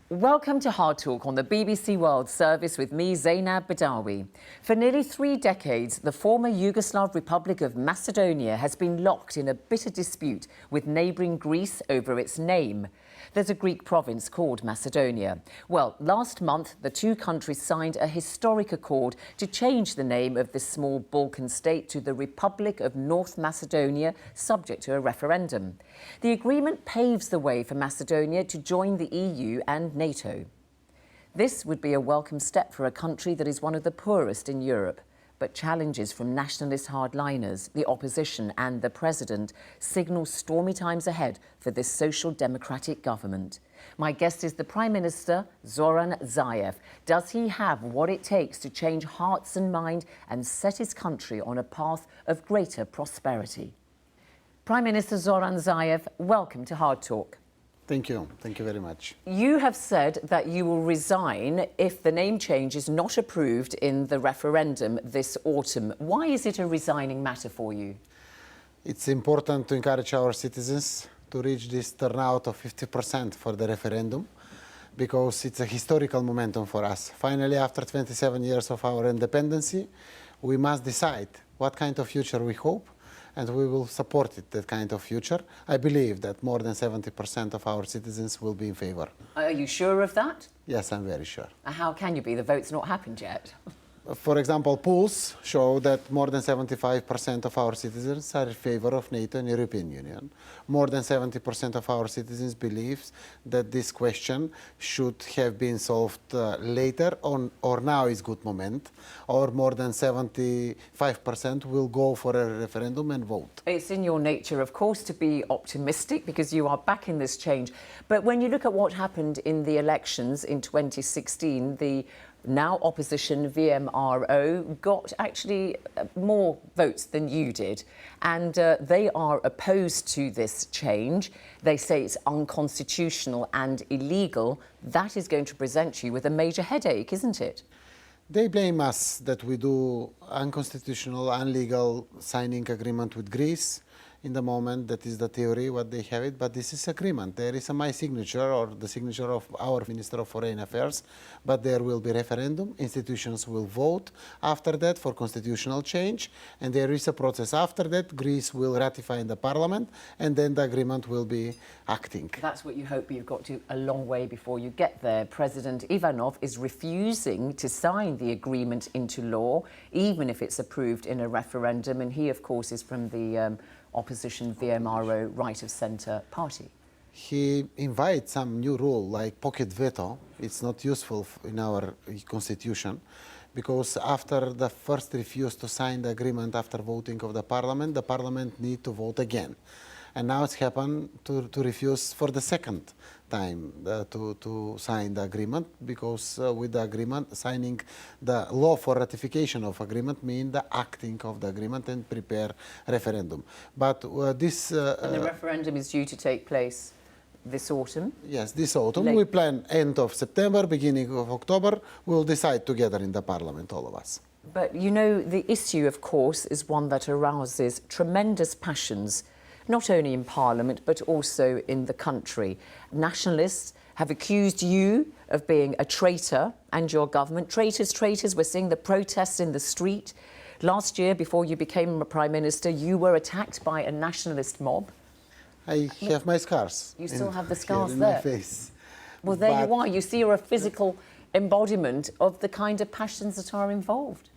Welcome to Hard Talk on the BBC World Service with me, Zeinab Badawi. For nearly 3 decades, the former Yugoslav Republic of Macedonia has been locked in a bitter dispute with neighbouring Greece over its name. There's a Greek province called Macedonia. Well, last month, the two countries signed a historic accord to change the name of this small Balkan state to the Republic of North Macedonia, subject to a referendum. The agreement paves the way for Macedonia to join the EU and NATO. This would be a welcome step for a country that is one of the poorest in Europe. But challenges from nationalist hardliners, the opposition and the president signal stormy times ahead for this social democratic government. My guest is the Prime Minister, Zoran Zaev. Does he have what it takes to change hearts and mind and set his country on a path of greater prosperity? Prime Minister Zoran Zaev, welcome to Hard Talk. Thank you. Thank you very much. You have said that you will resign if the name change is not approved in the referendum this autumn. Why is it a resigning matter for you? It's important to encourage our citizens to reach this turnout of 50% for the referendum, because it's a historical momentum for us. Finally, after 27 years of our independence, we must decide what kind of future we hope, and we will support it, that kind of future. I believe that more than 70% of our citizens will be in favor. Are you sure of that? Yes, I'm very sure. How can you be? The vote's not happened yet. For example, polls show that more than 75% of our citizens are in favor of NATO and European Union. More than 70% of our citizens believe that this question should have been solved later on, or now is good moment, or more than 75% will go for a referendum and vote. It's in your nature, of course, to be optimistic because you are backing this change. But when you look at what happened in the elections in 2016, the now opposition VMRO got actually more votes than you did, and they are opposed to this change. They say it's unconstitutional and illegal. That is going to present you with a major headache, isn't it? They blame us that we do unconstitutional, illegal signing agreement with Greece. In the moment, that is the theory, what they have it, but this is agreement. There is my signature or the signature of our Minister of Foreign Affairs, but there will be referendum, institutions will vote after that for constitutional change, and there is a process after that. Greece will ratify in the parliament, and then the agreement will be acting. That's what you hope, but you've got to a long way before you get there. President Ivanov is refusing to sign the agreement into law, even if it's approved in a referendum, and he, of course, is from the opposition VMRO right of centre party. He invites some new rule like pocket veto. It's not useful in our constitution, because after the first refuse to sign the agreement after voting of the parliament need to vote again. And now it's happened to refuse for the second time to sign the agreement, because with the agreement, signing the law for ratification of agreement means the acting of the agreement and prepare referendum. But and the referendum is due to take place this autumn? Yes, this autumn. We plan end of September, beginning of October. We'll decide together in the parliament, all of us. But you know, the issue, of course, is one that arouses tremendous passions, not only in Parliament, but also in the country. Nationalists have accused you of being a traitor, and your government. Traitors, traitors, we're seeing the protests in the street. Last year, before you became a Prime Minister, you were attacked by a nationalist mob. I have my scars. You still have the scars in there? my face. Well, there you are. You see, you're a physical embodiment of the kind of passions that are involved.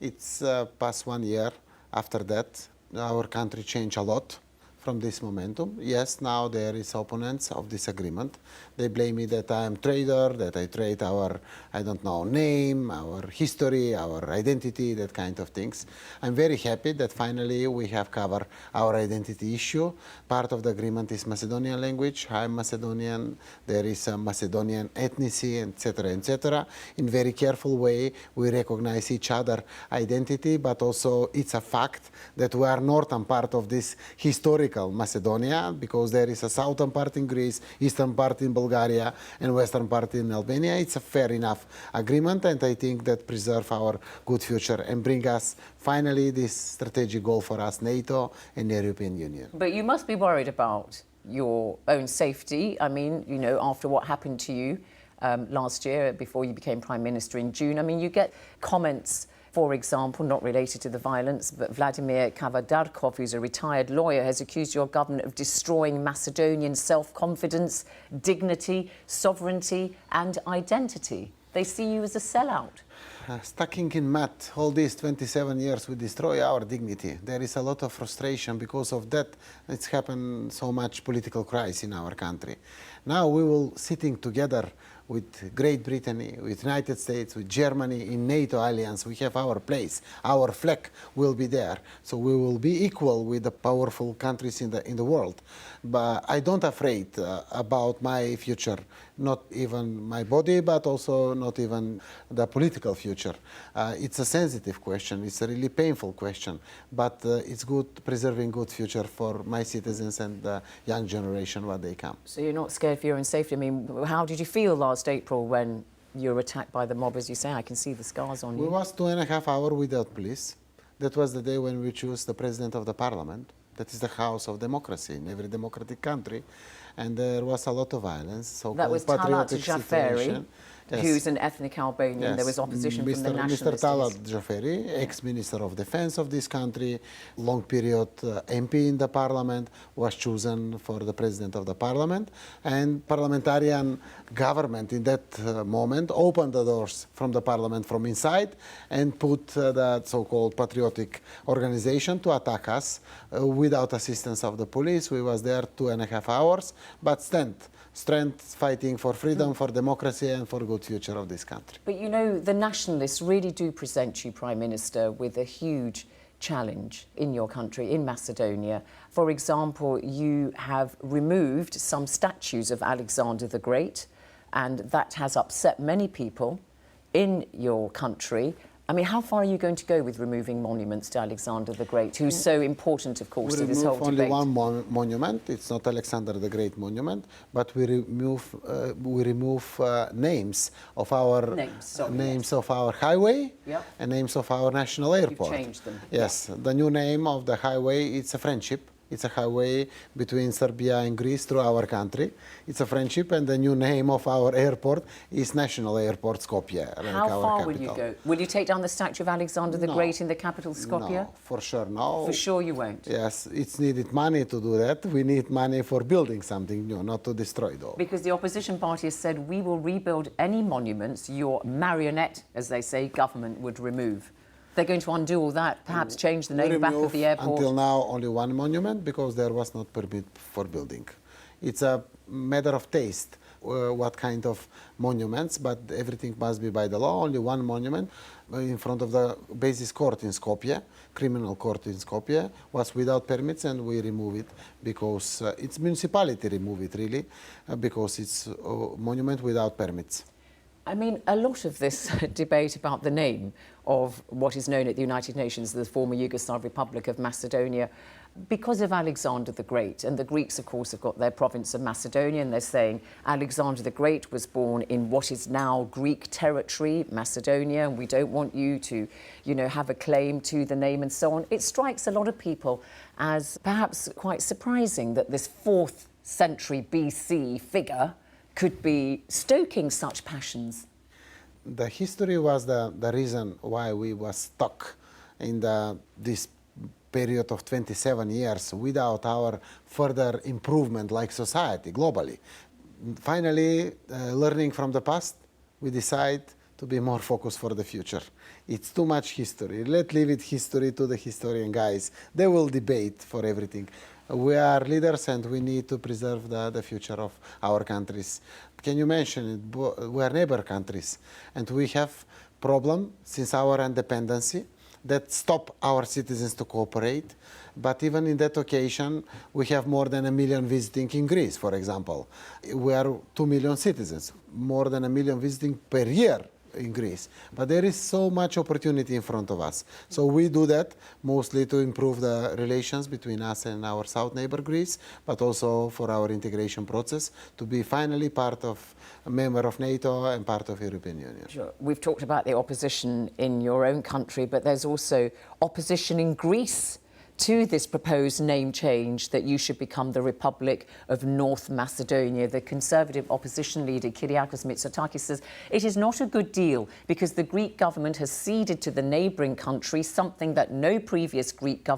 It's past 1 year. After that, our country changed a lot from this momentum. Yes, now there is opponents of this agreement. They blame me that I am traitor, that I trade our, I don't know, name, our history, our identity, that kind of things. I'm very happy that finally we have covered our identity issue. Part of the agreement is Macedonian language. I'm Macedonian. There is a Macedonian ethnicity, etc., etc. In very careful way, we recognize each other identity, but also it's a fact that we are northern part of this historical Macedonia, because there is a southern part in Greece, eastern part in Bulgaria, and western part in Albania. It's a fair enough agreement, and I think that preserve our good future and bring us finally this strategic goal for us, NATO and the European Union. But you must be worried about your own safety. I mean, you know, after what happened to you last year, before you became Prime Minister in June, I mean, you get comments, for example, not related to the violence, but Vladimir Kavadarkov, who's a retired lawyer, has accused your government of destroying Macedonian self-confidence, dignity, sovereignty and identity. They see you as a sellout. Stucking in mud all these 27 years, we destroy our dignity. There is a lot of frustration because of that. It's happened so much political crisis in our country. Now we will sitting together with Great Britain, with United States, with Germany in NATO alliance. We have our place. Our flag will be there. So we will be equal with the powerful countries in the world. But I don't afraid about my future, not even my body, but also not even the political future. It's a sensitive question. It's a really painful question. But it's good preserving good future for my citizens and the young generation when they come. So you're not scared for your own safety? I mean, how did you feel last April when you were attacked by the mob, as you say? I can see the scars on you. We was 2.5 hours without police. That was the day when we chose the president of the parliament. That is the house of democracy in every democratic country. And there was a lot of violence. So that was Talat Jaferi, yes. who's an ethnic Albanian. Yes. There was opposition from the nationalists. Mr. Talat Jaferi, ex-minister of defense of this country, long period MP in the parliament, was chosen for the president of the parliament. And parliamentarian government in that moment opened the doors from the parliament from inside and put the so-called patriotic organization to attack us without assistance of the police. We was there 2.5 hours, but strength fighting for freedom, for democracy and for good future of this country. But you know, the nationalists really do present you, Prime Minister, with a huge challenge in your country, in Macedonia. For example, you have removed some statues of Alexander the Great, and that has upset many people in your country. I mean, how far are you going to go with removing monuments to Alexander the Great, who's so important, of course, to this whole debate? We remove only one monument. It's not Alexander the Great monument, but we remove names of our names of our highway and names of our national airport. You've changed them. Yes, the new name of the highway, it's a friendship. It's a highway between Serbia and Greece through our country. It's a friendship, and the new name of our airport is National Airport Skopje. How far will you go? Will you take down the statue of Alexander the Great in the capital Skopje? No, for sure, no. For sure you won't? Yes, it's needed money to do that. We need money for building something new, not to destroy it all. Because the opposition party has said, we will rebuild any monuments your marionette, as they say, government would remove. They're going to undo all that, perhaps change the name back of the airport? Until now, only one monument, because there was not permit for building. It's a matter of taste, what kind of monuments, but everything must be by the law. Only one monument in front of the basis court in Skopje, criminal court in Skopje, was without permits, and we remove it because it's municipality remove it, really, because it's a monument without permits. I mean, a lot of this debate about the name of what is known at the United Nations, the former Yugoslav Republic of Macedonia, because of Alexander the Great. And the Greeks, of course, have got their province of Macedonia, and they're saying Alexander the Great was born in what is now Greek territory, Macedonia, and we don't want you to, you know, have a claim to the name and so on. It strikes a lot of people as perhaps quite surprising that this 4th century BC figure could be stoking such passions. The history was the reason why we were stuck in this period of 27 years without our further improvement like society globally. Finally, learning from the past, we decide to be more focused for the future. It's too much history. Let's leave it history to the historian guys. They will debate for everything. We are leaders and we need to preserve the future of our countries. Can you mention it? We are neighbor countries and we have problem since our independence that stop our citizens to cooperate. But even in that occasion, we have more than 1 million visiting in Greece, for example. We are 2 million citizens, more than 1 million visiting per year in Greece. But there is so much opportunity in front of us. So we do that mostly to improve the relations between us and our south neighbor Greece, but also for our integration process to be finally part of a member of NATO and part of European Union. Sure. We've talked about the opposition in your own country, but there's also opposition in Greece to this proposed name change that you should become the Republic of North Macedonia. The Conservative opposition leader, Kyriakos Mitsotakis, says it is not a good deal because the Greek government has ceded to the neighbouring country something that no previous Greek government